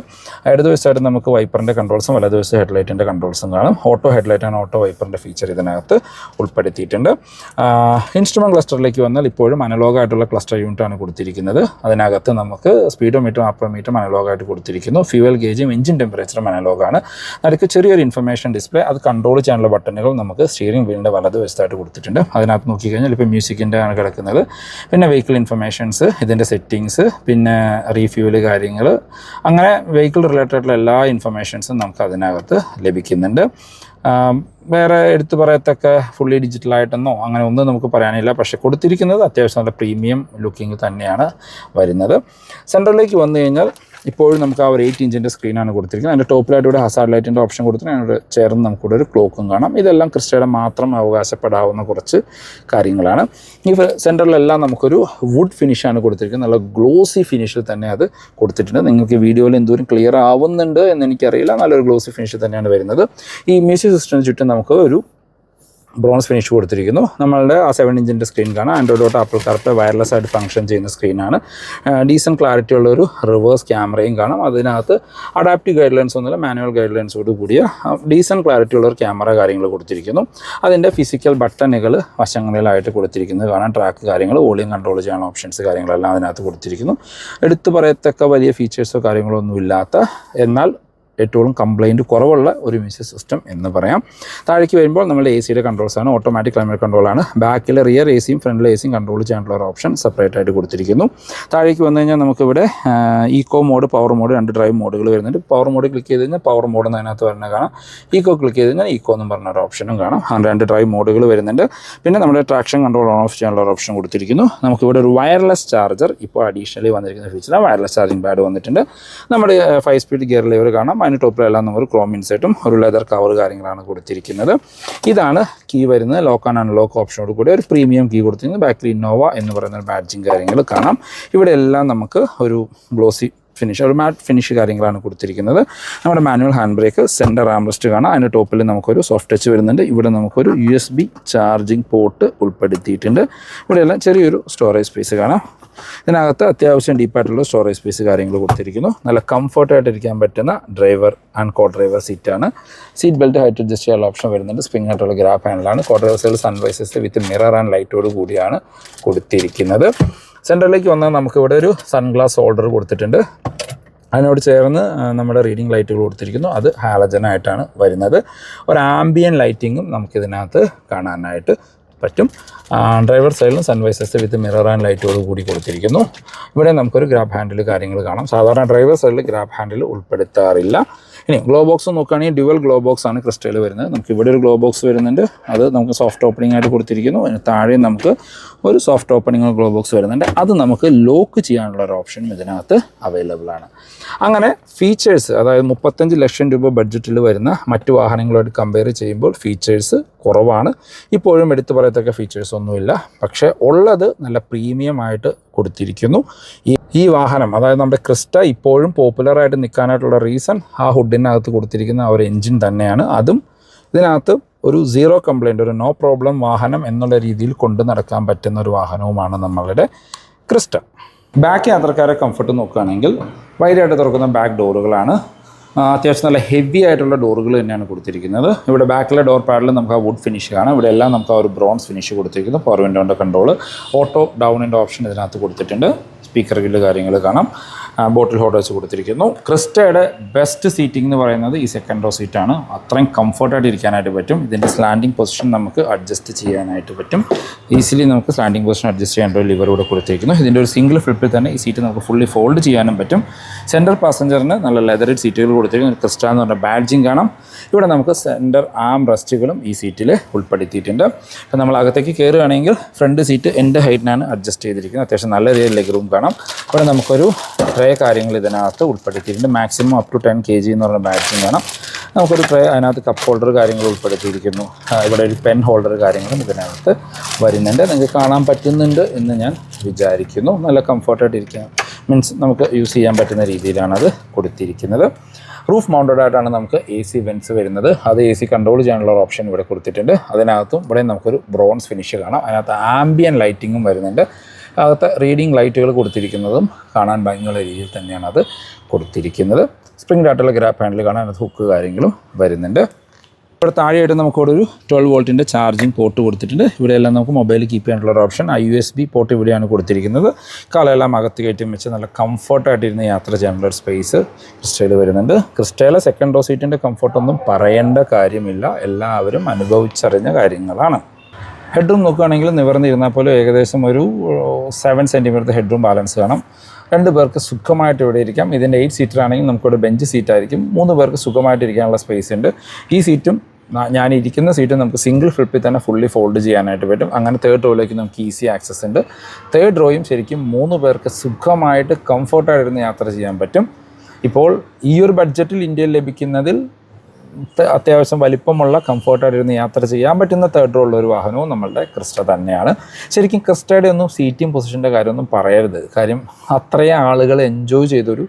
ഇടതുവശത്തായിട്ട് നമുക്ക് വൈപ്പറിൻ്റെ കൺട്രോൾസും വലതുവശത്ത് ഹെഡ്ലൈറ്റിൻ്റെ കൺട്രോൾസും കാണും. ഓട്ടോ ഹെഡ്ലൈറ്റ് ആൻഡ് ഓട്ടോ വൈപ്പറിൻ്റെ ഫീച്ചർ ഇതിനകത്ത് ഉൾപ്പെടുത്തിയിട്ടുണ്ട്. ഇൻസ്ട്രുമെൻറ്റ് ക്ലസ്റ്ററിലേക്ക് വന്നാൽ ഇപ്പോഴും അനലോഗായിട്ടുള്ള ക്ലസ്റ്റർ യൂണിറ്റാണ് കൊടുത്തിരിക്കുന്നത്. അതിനകത്ത് നമുക്ക് സ്പീഡോമീറ്ററും ആർപ്പോമീറ്ററും അനലോഗായിട്ട് കൊടുത്തിരിക്കുന്നു. ഫ്യൂവൽ ഗേജും എഞ്ചിൻ ടെമ്പറേച്ചറും അനലോഗാണ്. നടുക്ക് ചെറിയൊരു ഇൻഫർമേഷൻ ഡിസ്പ്ലേ, അത് കൺട്രോൾ ചെയ്യാനുള്ള ബട്ടണുകൾ നമുക്ക് സ്റ്റിയറിംഗ് വീലിൻ്റെ വലതുവശത്തായിട്ട് കൊടുത്തിട്ടുണ്ട്. അതിനകത്ത് നോക്കിക്കഴിഞ്ഞാൽ ഇപ്പോൾ മ്യൂസിക്കിൻ്റെ ആണ് കിടക്കുന്നത്. പിന്നെ വെഹിക്കിൾ ഇൻഫർമേഷൻസ്, ഇതിൻ്റെ സെറ്റിങ്സ്, പിന്നെ റീഫ്യൂവൽ കാര്യങ്ങൾ, അങ്ങനെ വെഹിക്കിൾ റിലേറ്റഡ് എല്ലാ ഇൻഫർമേഷൻസും നമുക്ക് അതിനകത്ത് ലഭിക്കുന്നുണ്ട്. വേറെ എടുത്തു പറയത്തക്ക ഫുള്ളി ഡിജിറ്റലായിട്ടെന്നോ അങ്ങനെ ഒന്നും നമുക്ക് പറയാനില്ല. പക്ഷേ കൊടുത്തിരിക്കുന്നത് അത്യാവശ്യം നല്ല പ്രീമിയം ലുക്കിംഗ് തന്നെയാണ് വരുന്നത്. സെൻട്രലിലേക്ക് വന്നു കഴിഞ്ഞാൽ ഇപ്പോഴും നമുക്ക് ആ ഒരു 8 ഇഞ്ചിൻ്റെ സ്ക്രീനാണ് കൊടുത്തിരിക്കുന്നത്. അതിൻ്റെ ടോപ്പിലായിട്ട് ഇവിടെ ഹസാർഡ് ലൈറ്റിൻ്റെ ഓപ്ഷൻ കൊടുത്തിട്ട് അതിനോട് ചേർന്ന് നമുക്കിവിടെ ഒരു ക്ലോക്കും കാണാം. ഇതെല്ലാം ക്രിസ്റ്റയുടെ മാത്രം അവകാശപ്പെടാവുന്ന കുറച്ച് കാര്യങ്ങളാണ്. ഈ സെൻറ്ററിലെല്ലാം നമുക്കൊരു വുഡ് ഫിനിഷാണ് കൊടുത്തിരിക്കുന്നത്. നല്ല ഗ്ലോസി ഫിനിഷിൽ തന്നെ അത് കൊടുത്തിട്ടുണ്ട്. നിങ്ങൾക്ക് വീഡിയോയിൽ എന്തോരം ക്ലിയർ ആവുന്നുണ്ട് എന്ന് എനിക്കറിയില്ല. നല്ലൊരു ഗ്ലോസി ഫിനിഷിൽ തന്നെയാണ് വരുന്നത്. ഈ മ്യൂസിക് സിസ്റ്റത്തിന് ചുറ്റും നമുക്ക് ഒരു ബ്രോൺസ് ഫിനിഷ് കൊടുത്തിരിക്കുന്നു. നമ്മളുടെ ആ 7 ഇഞ്ചിൻ്റെ സ്ക്രീൻ കാണാം. ആൻഡ്രോയിഡ് തൊട്ട് ആപ്പിൾ കാർപ്ലേ വയർലെസ് ആയിട്ട് ഫംഗ്ഷൻ ചെയ്യുന്ന സ്ക്രീനാണ്. ഡീസൻറ്റ് ക്ലാരിറ്റി ഉള്ളൊരു റിവേഴ്സ് ക്യാമറയും കാണാം. അതിനകത്ത് അഡാപ്റ്റീവ് ഗൈഡ് ലൈൻസ് ഒന്നുമില്ല, മാനുവൽ ഗൈഡ് ലൈൻസോട് കൂടിയ ഡീസൻറ്റ് ക്ലാരിറ്റി ഉള്ളൊരു ക്യാമറ കാര്യങ്ങൾ കൊടുത്തിരിക്കുന്നു. അതിൻ്റെ ഫിസിക്കൽ ബട്ടണുകൾ വശങ്ങളിലായിട്ട് കൊടുത്തിരിക്കുന്നത് കാണാം. ട്രാക്ക് കാര്യങ്ങൾ, വോളിയം കൺട്രോൾ ചെയ്യാനുള്ള ഓപ്ഷൻസ് കാര്യങ്ങളെല്ലാം അതിനകത്ത് കൊടുത്തിരിക്കുന്നു. എടുത്തു പറയത്തക്ക വലിയ ഫീച്ചേഴ്സോ കാര്യങ്ങളോ ഒന്നും ഇല്ലാത്ത, എന്നാൽ ഏറ്റവും കംപ്ലൈൻറ്റ് കുറവുള്ള ഒരു മ്യൂസിക് സിസ്റ്റം എന്ന് പറയാം. താഴേക്ക് വരുമ്പോൾ നമ്മുടെ സിയുടെ കൺട്രോൾസാണ്. Automatic climate കൺട്രോളാണ്. ബാക്കിലെ റിയർ സിയും ഫ്രണ്ടിൽ സിയും കൺട്രോൾ ചെയ്യാനുള്ള ഒരു ഓപ്ഷൻ സെപ്പറേറ്റ് ആയിട്ട് കൊടുത്തിരിക്കുന്നു. താഴേക്ക് വന്നു കഴിഞ്ഞാൽ നമുക്കിവിടെ eco mode, power mode, 2 drive മോഡുകൾ വരുന്നുണ്ട്. പവർ മോഡ് ക്ലിക്ക് ചെയ്ത് കഴിഞ്ഞാൽ പവർ മോഡ് എന്ന് അതിനകത്ത് വരുന്നത് കാണാം. ഈക്കോ ക്ലിക്ക് ചെയ്ത് കഴിഞ്ഞാൽ ഈക്കോ എന്നും പറഞ്ഞ ഒരു ഓപ്ഷനും കാണാം. 2 ഡ്രൈവ് മോഡുകൾ വരുന്നുണ്ട്. പിന്നെ നമ്മുടെ ട്രാക്ഷൻ കൺട്രോൾ ഓൺ ഓഫ് ചെയ്യാനുള്ള ഒരു ഓപ്ഷൻ കൊടുത്തിരിക്കുന്നു. നമുക്കിവിടെ ഒരു വയർലെസ് ചാർജർ ഇപ്പോൾ അഡീഷണലി വന്നിരിക്കുന്ന ഫീച്ചറാണ്. വയർലെസ് ചാർജിങ് പാഡ് വന്നിട്ടുണ്ട്. നമ്മുടെ 5 സ്പീഡ് ഗിയർ ലിവർ കാണാം. അതിന് ടോപ്പിലെല്ലാം നമ്മൾ ക്രോം ഇൻസെറ്റും ഒരു ലെതർ കവർ കാര്യങ്ങളാണ് കൊടുത്തിരിക്കുന്നത്. ഇതാണ് കീ വരുന്നത്. ലോക്ക് ആൻഡ് അൺലോക്ക് ഓപ്ഷനോട് കൂടി ഒരു പ്രീമിയം കീ കൊടുത്തിരിക്കുന്നത്. ബാക്കിൽ ഇന്നോവ എന്ന് പറയുന്ന ബാഡ്ജിങ് കാര്യങ്ങൾ കാണാം. ഇവിടെ എല്ലാം നമുക്ക് ഒരു ഗ്ലോസി ഫിനിഷ്, ഒരു മാറ്റ് ഫിനിഷ് കാര്യങ്ങളാണ് കൊടുത്തിരിക്കുന്നത്. നമ്മുടെ manual hand brake, centre armrest കാണാം. അതിൻ്റെ ടോപ്പിൽ നമുക്കൊരു സോഫ്റ്റ് ടച്ച് വരുന്നുണ്ട്. ഇവിടെ നമുക്കൊരു USB ചാർജിങ് പോർട്ട് ഉൾപ്പെടുത്തിയിട്ടുണ്ട്. ഇവിടെയെല്ലാം ചെറിയൊരു സ്റ്റോറേജ് സ്പേസ് കാണാം. ഇതിനകത്ത് അത്യാവശ്യം ഡീപ്പായിട്ടുള്ള സ്റ്റോറേജ് സ്പേസ് കാര്യങ്ങൾ കൊടുത്തിരിക്കുന്നു. നല്ല കംഫർട്ടായിട്ട് ഇരിക്കാൻ പറ്റുന്ന ഡ്രൈവർ ആൻഡ് കോ ഡ്രൈവർ സീറ്റാണ്. സീറ്റ് ബെൽറ്റ് ഹൈറ്റ് അഡ്ജസ്റ്റ് ചെയ്യാനുള്ള ഓപ്ഷൻ വരുന്നുണ്ട്. സ്പ്രിംഗ് ആയിട്ടുള്ള ഗ്രാബ് ഹാൻഡിലാണ്. കോ ഡ്രൈവർ സൈഡിൽ സൺവൈസസ് വിത്ത് മിറർ ആൻഡ് ലൈറ്റോട് കൂടിയാണ് കൊടുത്തിരിക്കുന്നത്. സെൻറ്ററിലേക്ക് വന്നാൽ നമുക്കിവിടെ ഒരു സൺഗ്ലാസ് ഹോൾഡർ കൊടുത്തിട്ടുണ്ട്. അതിനോട് ചേർന്ന് നമ്മുടെ റീഡിംഗ് ലൈറ്റുകൾ കൊടുത്തിരിക്കുന്നു. അത് ഹാലജനായിട്ടാണ് വരുന്നത്. ഒരു ആംബിയൻ ലൈറ്റിങ്ങും നമുക്കിതിനകത്ത് കാണാനായിട്ട് പറ്റും. ഡ്രൈവർ സൈഡിലും സൺവൈസസ് വിത്ത് മിറർ ആൻഡ് ലൈറ്റോട് കൂടി കൊടുത്തിരിക്കുന്നു. ഇവിടെ നമുക്കൊരു ഗ്രാബ് ഹാൻഡിൽ കാര്യങ്ങൾ കാണാം. സാധാരണ ഡ്രൈവർ സൈഡിൽ ഗ്രാബ് ഹാൻഡിൽ ഉൾപ്പെടുത്താറില്ല. ഇനി ഗ്ലോ ബോക്സ് നോക്കുകയാണെങ്കിൽ ഡ്യുവൽ ഗ്ലോ ബോക്സ് ആണ് ക്രിസ്റ്റയിൽ വരുന്നത്. നമുക്ക് ഇവിടെ ഒരു ഗ്ലോ ബോക്സ് വരുന്നുണ്ട്. അത് നമുക്ക് സോഫ്റ്റ് ഓപ്പണിംഗ് ആയിട്ട് കൊടുത്തിരിക്കുന്നു. അതിന് താഴെ നമുക്ക് ഒരു സോഫ്റ്റ് ഓപ്പണിംഗ് ഗ്ലോ ബോക്സ് വരുന്നുണ്ട്. അത് നമുക്ക് ലോക്ക് ചെയ്യാനുള്ള ഒരു ഓപ്ഷനും ഇതിനകത്ത് അവൈലബിൾ ആണ്. അങ്ങനെ ഫീച്ചേഴ്സ്, അതായത് 35 ലക്ഷം രൂപ ബഡ്ജറ്റിൽ വരുന്ന മറ്റു വാഹനങ്ങളുമായിട്ട് കമ്പയർ ചെയ്യുമ്പോൾ ഫീച്ചേഴ്സ് കുറവാണ്. ഇപ്പോഴും എടുത്തു പറയത്തക്ക ഫീച്ചേഴ്സ് ഒന്നുമില്ല. പക്ഷേ ഉള്ളത് നല്ല പ്രീമിയം ആയിട്ട് കൊടുത്തിരിക്കുന്നു. ഈ വാഹനം, അതായത് നമ്മുടെ ക്രിസ്റ്റ ഇപ്പോഴും പോപ്പുലറായിട്ട് നിൽക്കാനായിട്ടുള്ള റീസൺ ആ ഹുഡിനകത്ത് കൊടുത്തിരിക്കുന്ന ആ ഒരു എൻജിൻ തന്നെയാണ്. അതും ഇതിനകത്ത് ഒരു സീറോ കംപ്ലൈൻറ്റ്, ഒരു നോ പ്രോബ്ലം വാഹനം എന്നുള്ള രീതിയിൽ കൊണ്ടു നടക്കാൻ പറ്റുന്ന ഒരു വാഹനവുമാണ് നമ്മളുടെ ക്രിസ്റ്റ. ബാക്ക് യാത്രക്കാരെ കംഫർട്ട് നോക്കുകയാണെങ്കിൽ വൈഡായിട്ട് തുറക്കുന്ന ബാക്ക് ഡോറുകളാണ്. അത്യാവശ്യം നല്ല ഹെവി ആയിട്ടുള്ള ഡോറുകൾ തന്നെയാണ് കൊടുത്തിരിക്കുന്നത്. ഇവിടെ ബാക്കിലെ ഡോർ പാഡിൽ നമുക്ക് ആ വുഡ് ഫിനിഷ് കാണാം. ഇവിടെ എല്ലാം നമുക്ക് ആ ഒരു ബ്രോൺസ് ഫിനിഷ് കൊടുത്തിരിക്കുന്നു. പവർ വിൻഡോൻ്റെ കൺട്രോൾ, ഓട്ടോ ഡൗണിൻ്റെ ഓപ്ഷൻ ഇതിനകത്ത് കൊടുത്തിട്ടുണ്ട്. സ്പീക്കർ ഗില്ല് കാര്യങ്ങൾ കാണാം. ബോട്ടിൽ ഹോൾഡേഴ്സ് കൊടുത്തിരിക്കുന്നു. ക്രിസ്റ്റയുടെ ബെസ്റ്റ് സീറ്റിംഗ് എന്ന് പറയുന്നത് ഈ സെക്കൻഡ് റോ സീറ്റാണ്. അത്രയും കംഫർട്ടായിട്ട് ഇരിക്കാനായിട്ട് പറ്റും. ഇതിൻ്റെ സ്ലാൻഡിങ് പൊസിഷൻ നമുക്ക് അഡ്ജസ്റ്റ് ചെയ്യാനായിട്ട് പറ്റും. ഈസിലി നമുക്ക് സ്ലാൻഡിങ് പൊസിഷൻ അഡ്ജസ്റ്റ് ചെയ്യാനുള്ള ഒരു ലിവർ കൂടെ കൊടുത്തിരിക്കുന്നു. ഇതിൻ്റെ ഒരു സിംഗിൾ ഫ്ലിപ്പിൽ തന്നെ ഈ സീറ്റ് നമുക്ക് ഫുള്ളി ഫോൾഡ് ചെയ്യാനും പറ്റും. സെൻറ്റർ പാസഞ്ചറിന് നല്ല ലെതറിഡ് സീറ്റുകൾ കൊടുത്തിരിക്കുന്നു. ക്രിസ്റ്റ എന്ന് പറഞ്ഞ ബാഡ്ജിങ് കാണാം. ഇവിടെ നമുക്ക് സെൻറ്റർ ആം റെസ്റ്റുകളും ഈ സീറ്റിൽ ഉൾപ്പെടുത്തിയിട്ടുണ്ട്. അപ്പോൾ നമ്മൾ അകത്തേക്ക് കയറുകയാണെങ്കിൽ ഫ്രണ്ട് സീറ്റ് എൻ്റെ ഹൈറ്റിനാണ് അഡ്ജസ്റ്റ് ചെയ്തിരിക്കുന്നത്. അത്യാവശ്യം നല്ല രീതിയിൽ ലെഗ് റൂം കാണാം. ഇവിടെ നമുക്കൊരു ട്രേ കാര്യങ്ങൾ ഇതിനകത്ത് ഉൾപ്പെടുത്തിയിട്ടുണ്ട്. മാക്സിമം അപ് ടു 10 kg എന്ന് പറഞ്ഞ ബാഡ്ജിങ് കാണാം. നമുക്കൊരു ട്രേ, അതിനകത്ത് കപ്പ് ഹോൾഡർ കാര്യങ്ങൾ ഉൾപ്പെടുത്തിയിരിക്കുന്നു. ഇവിടെ ഒരു പെൻ ഹോൾഡർ കാര്യങ്ങളും ഇതിനകത്ത് വരുന്നുണ്ട്. നിങ്ങൾക്ക് കാണാൻ പറ്റുന്നുണ്ട് എന്ന് ഞാൻ വിചാരിക്കുന്നു. നല്ല കംഫർട്ടായിട്ട് ഇരിക്കുക, മീൻസ് നമുക്ക് യൂസ് ചെയ്യാൻ പറ്റുന്ന രീതിയിലാണ് അത് കൊടുത്തിരിക്കുന്നത്. റൂഫ് മൗണ്ടഡ് ആയിട്ടാണ് നമുക്ക് AC വെൻസ് വരുന്നത്. അത് AC കൺട്രോൾ ചെയ്യാനുള്ള ഓപ്ഷൻ ഇവിടെ കൊടുത്തിട്ടുണ്ട്. അതിനകത്തും ഇവിടെ നമുക്കൊരു ബ്രോൺസ് ഫിനിഷ് കാണാം. അതിനകത്ത് ആംബിയൻ ലൈറ്റിങ്ങും വരുന്നുണ്ട്. അകത്ത് റീഡിംഗ് ലൈറ്റുകൾ കൊടുത്തിരിക്കുന്നതും കാണാൻ ഭംഗിയുള്ള രീതിയിൽ തന്നെയാണ് അത് കൊടുത്തിരിക്കുന്നത്. സ്പ്രിംഗ് ആയിട്ടുള്ള ഗ്രാബ് ഹാൻഡിൽ കാണാൻ, അതിനകത്ത് ഹുക്ക് കാര്യങ്ങളും വരുന്നുണ്ട്. ഇവിടെ താഴെയായിട്ട് നമുക്കിവിടെ ഒരു 12 വോൾട്ടിൻ്റെ ചാർജിങ് പോർട്ട് കൊടുത്തിട്ടുണ്ട്. ഇവിടെയെല്ലാം നമുക്ക് മൊബൈൽ കീപ്പ് ചെയ്യാനുള്ള ഒരു ഓപ്ഷൻ, USB പോർട്ട് ഇവിടെയാണ് കൊടുത്തിരിക്കുന്നത്. കാലെല്ലാം അകത്ത് കയറ്റി വെച്ച് നല്ല കംഫർട്ടായിട്ടിരുന്ന് യാത്ര ചെയ്യാനുള്ള ഒരു സ്പേസ് ക്രിസ്റ്റയിൽ വരുന്നുണ്ട്. ക്രിസ്റ്റയിലെ സെക്കൻഡ് റോ സീറ്റിൻ്റെ കംഫർട്ടൊന്നും പറയേണ്ട കാര്യമില്ല, എല്ലാവരും അനുഭവിച്ചറിഞ്ഞ കാര്യങ്ങളാണ്. ഹെഡ്റൂം നോക്കുകയാണെങ്കിൽ നിവർന്നിരുന്നാൽ പോലും ഏകദേശം ഒരു 7 സെൻറ്റിമീറ്റർ ഹെഡ്റൂം ബാലൻസ് കാണാം. 2 പേർക്ക് സുഖമായിട്ട് ഇവിടെ ഇരിക്കാം. ഇതിൻ്റെ 8 സീറ്റർ ആണെങ്കിൽ നമുക്കിവിടെ ബെഞ്ച് സീറ്റായിരിക്കും. 3 പേർക്ക് സുഖമായിട്ട് ഇരിക്കാനുള്ള സ്പേസ് ഉണ്ട്. ഈ സീറ്റും ഞാൻ ഇരിക്കുന്ന സീറ്റും നമുക്ക് സിംഗിൾ ഫ്ലിപ്പിൽ തന്നെ ഫുള്ളി ഫോൾഡ് ചെയ്യാനായിട്ട് പറ്റും. അങ്ങനെ തേർഡ് റോയിലേക്ക് നമുക്ക് ഈസി ആക്സസ് ഉണ്ട്. തേർഡ് റോയും ശരിക്കും 3 പേർക്ക് സുഖമായിട്ട് കംഫർട്ടായിട്ടിരുന്ന് യാത്ര ചെയ്യാൻ പറ്റും. ഇപ്പോൾ ഈ ഒരു ബഡ്ജറ്റിൽ ഇന്ത്യയിൽ ലഭിക്കുന്നതിൽ അത്യാവശ്യം വലിപ്പമുള്ള കംഫർട്ടായിട്ടിരുന്ന് യാത്ര ചെയ്യാൻ പറ്റുന്ന തേർഡ് റോയുള്ള ഒരു വാഹനവും നമ്മളുടെ ക്രിസ്റ്റ തന്നെയാണ്. ശരിക്കും ക്രിസ്റ്റയുടെ ഒന്നും സീറ്റിംഗ് പൊസിഷൻ്റെ കാര്യമൊന്നും പറയരുത്. കാര്യം അത്രയും ആളുകൾ എൻജോയ് ചെയ്തൊരു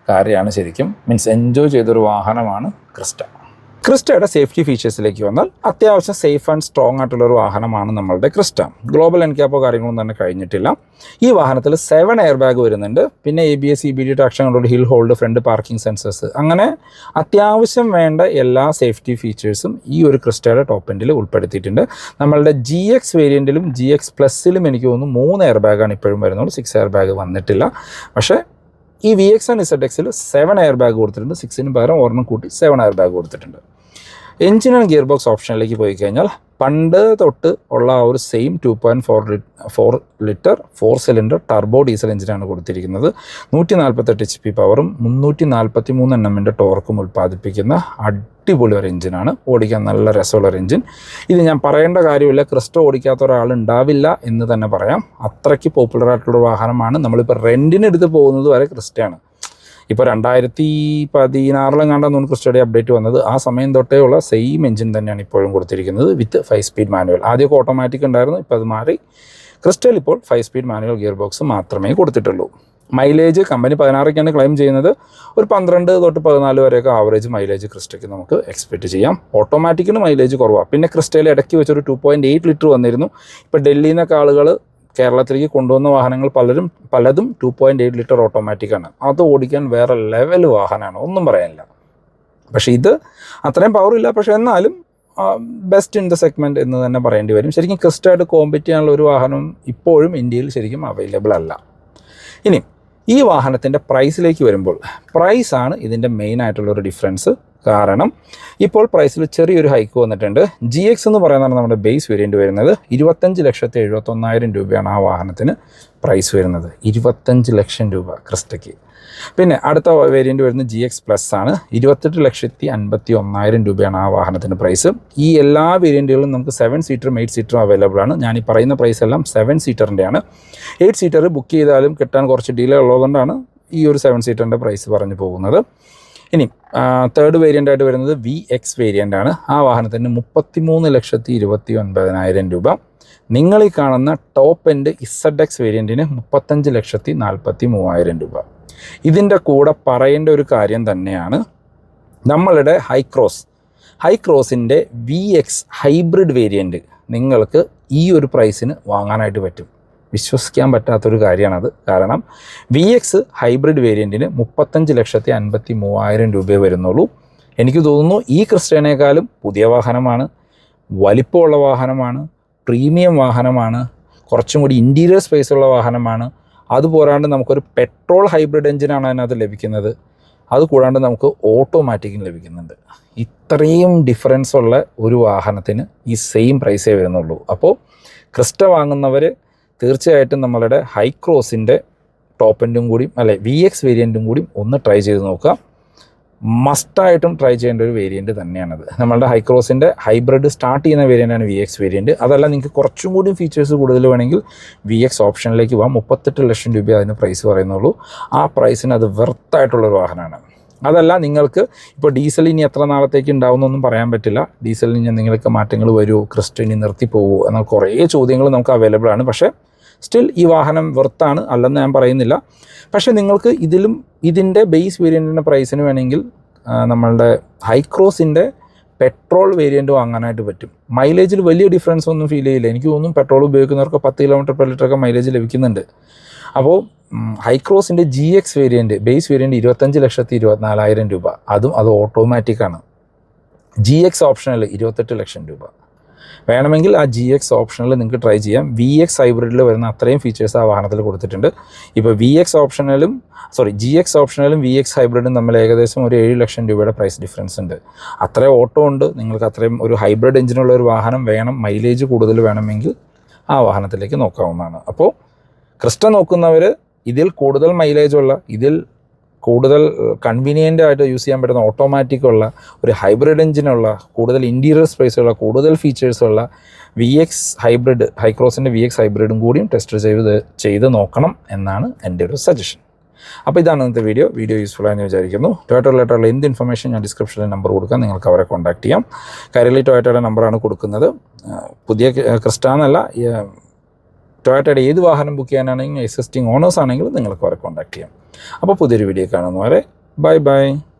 കാര്യമാണ് ശരിക്കും, മീൻസ് എൻജോയ് ചെയ്തൊരു വാഹനമാണ് ക്രിസ്റ്റ. ക്രിസ്റ്റയുടെ സേഫ്റ്റി ഫീച്ചേഴ്സിലേക്ക് വന്നാൽ അത്യാവശ്യം സേഫ് ആൻഡ് സ്ട്രോങ് ആയിട്ടുള്ളൊരു വാഹനമാണ് നമ്മളുടെ ക്രിസ്റ്റ. ഗ്ലോബൽ എൻക്യാപ്പോ കാര്യങ്ങളൊന്നും തന്നെ കഴിഞ്ഞിട്ടില്ല. ഈ വാഹനത്തിൽ 7 എയർ ബാഗ് വരുന്നുണ്ട്. പിന്നെ ABS, EBD, traction control, hill hold, front parking sensors, അങ്ങനെ അത്യാവശ്യം വേണ്ട എല്ലാ സേഫ്റ്റി ഫീച്ചേഴ്സും ഈ ഒരു ക്രിസ്റ്റയുടെ ടോപ്പ് എൻഡിൽ ഉൾപ്പെടുത്തിയിട്ടുണ്ട്. നമ്മളുടെ GX വേരിയൻറ്റിലും GX പ്ലസിലും എനിക്ക് തോന്നുന്നു 3 എയർ ബാഗാണ് ഇപ്പോഴും വരുന്നുള്ളൂ. 6 എയർ ബാഗ് വന്നിട്ടില്ല. പക്ഷേ ഈ VX ആൻഡ് ZXൽ 7 എയർ ബാഗ് കൊടുത്തിട്ടുണ്ട്. 6ന് പകരം ഒരെണ്ണം കൂട്ടി 7 എയർ ബാഗ് കൊടുത്തിട്ടുണ്ട്. എഞ്ചിൻ ആൻഡ് ഗിയർ ബോക്സ് ഓപ്ഷനിലേക്ക് പോയി കഴിഞ്ഞാൽ പണ്ട് തൊട്ട് ഉള്ള ആ ഒരു same 2.4 litre 4 cylinder turbo diesel എഞ്ചിനാണ് കൊടുത്തിരിക്കുന്നത്. 148 HP പവറും 343 Nm ടോർക്കും ഉൽപ്പാദിപ്പിക്കുന്ന അടിപൊളി ഒരു എഞ്ചിനാണ്. ഓടിക്കാൻ നല്ല രസമുള്ള ഒരു എഞ്ചിൻ. ഇത് ഞാൻ പറയേണ്ട കാര്യമില്ല, ക്രിസ്റ്റ ഓടിക്കാത്ത ഒരാളുണ്ടാവില്ല എന്ന് തന്നെ പറയാം. അത്രയ്ക്ക് പോപ്പുലർ ആയിട്ടുള്ള വാഹനമാണ്. നമ്മളിപ്പോൾ റെൻറ്റിന് എടുത്ത് പോകുന്നത് വരെ ക്രിസ്റ്റയാണ്. ഇപ്പോൾ 2016 കണ്ടാണ് ക്രിസ്റ്റയുടെ അപ്ഡേറ്റ് വന്നത്. ആ സമയം തൊട്ടേ ഉള്ള സെയിം എഞ്ചിൻ തന്നെയാണ് ഇപ്പോഴും കൊടുത്തിരിക്കുന്നത്, വിത്ത് 5 സ്പീഡ് മാനുവൽ. ആദ്യമൊക്കെ ഓട്ടോമാറ്റിക് ഉണ്ടായിരുന്നു, ഇപ്പോൾ അത് മാറി. ക്രിസ്റ്റയിൽ ഇപ്പോൾ 5 സ്പീഡ് മാനുവൽ ഗിയർ ബോക്സ് മാത്രമേ കൊടുത്തിട്ടുള്ളൂ. മൈലേജ് കമ്പനി 16 ക്ലെയിം ചെയ്യുന്നത്. ഒരു 12 തൊട്ട് 14 വരെയൊക്കെ ആവറേജ് മൈലേജ് ക്രിസ്റ്റയ്ക്ക് നമുക്ക് എക്സ്പെക്റ്റ് ചെയ്യാം. ഓട്ടോമാറ്റിക്കിന് മൈലേജ് കുറവാണ്. പിന്നെ ക്രിസ്റ്റയിൽ ഇടയ്ക്ക് വെച്ചൊരു 2.8 ലിറ്റർ വന്നിരുന്നു. ഇപ്പോൾ ഡൽഹിയിൽ നിന്നൊക്കെ ആളുകൾ കേരളത്തിലേക്ക് കൊണ്ടുവന്ന വാഹനങ്ങൾ പലതും 2.8 ലിറ്റർ ഓട്ടോമാറ്റിക്കാണ്. അത് ഓടിക്കാൻ വേറെ ലെവൽ വാഹനമാണ്, ഒന്നും പറയാനില്ല. പക്ഷേ ഇത് അത്രയും പവറില്ല, പക്ഷേ എന്നാലും ബെസ്റ്റ് ഇൻ ദ സെഗ്മെൻറ്റ് എന്ന് തന്നെ പറയേണ്ടി വരും. ശരിക്കും ക്രിസ്റ്റയായിട്ട് കോമ്പറ്റ് ചെയ്യാനുള്ള ഒരു വാഹനം ഇപ്പോഴും ഇന്ത്യയിൽ ശരിക്കും അവൈലബിൾ അല്ല. ഇനി ഈ വാഹനത്തിൻ്റെ പ്രൈസിലേക്ക് വരുമ്പോൾ, പ്രൈസാണ് ഇതിൻ്റെ മെയിൻ ആയിട്ടുള്ളൊരു ഡിഫറൻസ്. കാരണം ഇപ്പോൾ പ്രൈസിൽ ചെറിയൊരു ഹൈക്ക് വന്നിട്ടുണ്ട്. GX എന്ന് പറയുന്നതാണ് നമ്മുടെ ബേസ് വേരിയൻറ്റ് വരുന്നത്. 25,71,000 രൂപയാണ് ആ വാഹനത്തിന് പ്രൈസ് വരുന്നത്. 25 ലക്ഷം രൂപ ക്രിസ്റ്റയ്ക്ക്. പിന്നെ അടുത്ത വേരിയൻറ്റ് വരുന്നത് GX പ്ലസ് ആണ്. 28,51,000 രൂപയാണ് ആ വാഹനത്തിൻ്റെ പ്രൈസ്. ഈ എല്ലാ വേരിയൻറ്റുകളും നമുക്ക് 7 സീറ്ററും 8 സീറ്ററും അവൈലബിൾ ആണ്. ഞാൻ ഈ പറയുന്ന പ്രൈസ് എല്ലാം 7 സീറ്ററിൻ്റെയാണ്. 8 സീറ്റർ ബുക്ക് ചെയ്താലും കിട്ടാൻ കുറച്ച് ഡിലേ ഉള്ളതുകൊണ്ടാണ് ഈ ഒരു 7 സീറ്ററിൻ്റെ പ്രൈസ് പറഞ്ഞു പോകുന്നത്. ഇനി തേർഡ് വേരിയൻ്റ് ആയിട്ട് വരുന്നത് VX വേരിയൻ്റ് ആണ്. ആ വാഹനത്തിന് 33,29,000 രൂപ. നിങ്ങൾ ഈ കാണുന്ന ടോപ്പ് എൻഡ് ZX വേരിയൻറ്റിന് 35,43,000 രൂപ. ഇതിൻ്റെ കൂടെ പറയേണ്ട ഒരു കാര്യം തന്നെയാണ് നമ്മളുടെ ഹൈക്രോസിൻ്റെ VX ഹൈബ്രിഡ് വേരിയൻറ്റ് നിങ്ങൾക്ക് ഈ ഒരു പ്രൈസിന് വാങ്ങാനായിട്ട് പറ്റും. വിശ്വസിക്കാൻ പറ്റാത്തൊരു കാര്യമാണത്. കാരണം VX ഹൈബ്രിഡ് വേരിയൻറ്റിന് 35,53,000 രൂപയെ വരുന്നുള്ളൂ. എനിക്ക് തോന്നുന്നു ഈ ക്രിസ്റ്റേനേക്കാളും പുതിയ വാഹനമാണ്, വലിപ്പമുള്ള വാഹനമാണ്, പ്രീമിയം വാഹനമാണ്, കുറച്ചും കൂടി ഇൻറ്റീരിയർ സ്പേസ് ഉള്ള വാഹനമാണ്. അതുപോരാണ്ട് നമുക്കൊരു പെട്രോൾ ഹൈബ്രിഡ് എഞ്ചിനാണ് അതിനകത്ത് ലഭിക്കുന്നത്. അതുകൂടാണ്ട് നമുക്ക് ഓട്ടോമാറ്റിക്കും ലഭിക്കുന്നുണ്ട്. ഇത്രയും ഡിഫറൻസ് ഉള്ള ഒരു വാഹനത്തിന് ഈ സെയിം പ്രൈസേ വരുന്നുള്ളൂ. അപ്പോൾ ക്രിസ്റ്റ വാങ്ങുന്നവർ തീർച്ചയായിട്ടും നമ്മളുടെ ഹൈക്രോസിൻ്റെ ടോപ്പ് എൻഡും കൂടി VX വേരിയൻറ്റും കൂടി ഒന്ന് ട്രൈ ചെയ്ത് നോക്കുക. മസ്റ്റായിട്ടും ട്രൈ ചെയ്യേണ്ട ഒരു വേരിയൻറ്റ് തന്നെയാണത്. നമ്മളുടെ ഹൈക്രോസിൻ്റെ ഹൈബ്രിഡ് സ്റ്റാർട്ട് ചെയ്യുന്ന വേരിയൻ്റാണ് VX വേരിയൻറ്റ്. അതല്ല നിങ്ങൾക്ക് കുറച്ചും കൂടി ഫീച്ചേഴ്സ് കൂടുതൽ വേണമെങ്കിൽ VX ഓപ്ഷനിലേക്ക് പോകാം. 38 ലക്ഷം രൂപ അതിന് പ്രൈസ് പറയുന്നുള്ളൂ. ആ പ്രൈസിന് അത് വെർത്തായിട്ടുള്ളൊരു വാഹനമാണ്. അതല്ല നിങ്ങൾക്ക് ഇപ്പോൾ ഡീസൽ ഇനി എത്ര നാളത്തേക്ക് ഉണ്ടാവുമെന്നൊന്നും പറയാൻ പറ്റില്ല. ഡീസലിന് ഇനി നിങ്ങൾക്ക് മാറ്റങ്ങൾ വരുമോ, ക്രിസ്റ്റ ഇനി നിർത്തി പോകുമോ എന്ന കുറേ ചോദ്യങ്ങൾ നമുക്ക് അവൈലബിൾ ആണ്. പക്ഷേ സ്റ്റിൽ ഈ വാഹനം വെർത്താണ്, അല്ലെന്ന് ഞാൻ പറയുന്നില്ല. പക്ഷേ നിങ്ങൾക്ക് ഇതിൻ്റെ ബേസ് വേരിയൻറ്റിൻ്റെ പ്രൈസിന് വേണമെങ്കിൽ നമ്മളുടെ ഹൈക്രോസിൻ്റെ പെട്രോൾ വേരിയൻറ്റ് വാങ്ങാനായിട്ട് പറ്റും. മൈലേജിൽ വലിയ ഡിഫറൻസ് ഒന്നും ഫീൽ ചെയ്യില്ല. എനിക്ക് തോന്നുന്നു പെട്രോൾ ഉപയോഗിക്കുന്നവർക്ക് 10 km/ലിറ്ററൊക്കെ മൈലേജ് ലഭിക്കുന്നുണ്ട്. അപ്പോൾ ഹൈക്രോസിൻ്റെ GX വേരിയൻറ്റ് ബേസ് വേരിയൻറ്റ് 25,24,000 രൂപ. അത് ഓട്ടോമാറ്റിക്കാണ്. GX ഓപ്ഷണൽ 28 ലക്ഷം രൂപ. വേണമെങ്കിൽ ആ GX ഓപ്ഷനിൽ നിങ്ങൾക്ക് ട്രൈ ചെയ്യാം. VX ഹൈബ്രിഡിൽ വരുന്ന അത്രയും ഫീച്ചേഴ്സ് ആ വാഹനത്തിൽ കൊടുത്തിട്ടുണ്ട്. ഇപ്പോൾ GX ഓപ്ഷണലും VX ഹൈബ്രിഡും തമ്മിൽ ഏകദേശം ഒരു 7 ലക്ഷം രൂപയുടെ പ്രൈസ് ഡിഫറൻസ് ഉണ്ട്. അത്രയും ഓട്ടോ ഉണ്ട്. നിങ്ങൾക്ക് അത്രയും ഒരു ഹൈബ്രിഡ് എഞ്ചിനുള്ള ഒരു വാഹനം വേണം, മൈലേജ് കൂടുതൽ വേണമെങ്കിൽ ആ വാഹനത്തിലേക്ക് നോക്കാവുന്നതാണ്. അപ്പോൾ ക്രിസ്റ്റ നോക്കുന്നവർ ഇതിൽ കൂടുതൽ മൈലേജുള്ള, ഇതിൽ കൂടുതൽ കൺവീനിയൻ്റ് ആയിട്ട് യൂസ് ചെയ്യാൻ പറ്റുന്ന ഓട്ടോമാറ്റിക്കുള്ള ഒരു ഹൈബ്രിഡ് എഞ്ചിനുള്ള, കൂടുതൽ ഇൻറ്റീരിയർ സ്പേസുള്ള, കൂടുതൽ ഫീച്ചേഴ്സുള്ള VX ഹൈബ്രിഡ്, ഹൈക്രോസിൻ്റെ VX ഹൈബ്രിഡും കൂടിയും ടെസ്റ്റ് ചെയ്ത് നോക്കണം എന്നാണ് എൻ്റെ ഒരു സജഷൻ. അപ്പോൾ ഇതാണ് ഇന്നത്തെ വീഡിയോ യൂസ്ഫുൾ ആയെന്ന് വിചാരിക്കുന്നു. ടൊയോട്ട റിലേറ്റഡുള്ള എന്ത് ഇൻഫർമേഷൻ ഞാൻ ഡിസ്ക്രിപ്ഷനിൽ നമ്പർ കൊടുക്കാം, നിങ്ങൾക്ക് അവരെ കോൺടാക്ട് ചെയ്യാം. കൈരളി ടൊയോട്ടയുടെ നമ്പറാണ് കൊടുക്കുന്നത്. പുതിയ ക്രിസ്റ്റ എന്നല്ല, ടൊയോട്ടയുടെ ഏത് വാഹനം ബുക്ക് ചെയ്യാനാണെങ്കിലും എക്സിസ്റ്റിംഗ് ഓണേഴ്സ് ആണെങ്കിലും നിങ്ങൾക്ക് അവരെ കോൺടാക്ട് ചെയ്യാം. അപ്പോൾ പുതിയൊരു വീഡിയോ കാണുന്നവരെ ബൈ.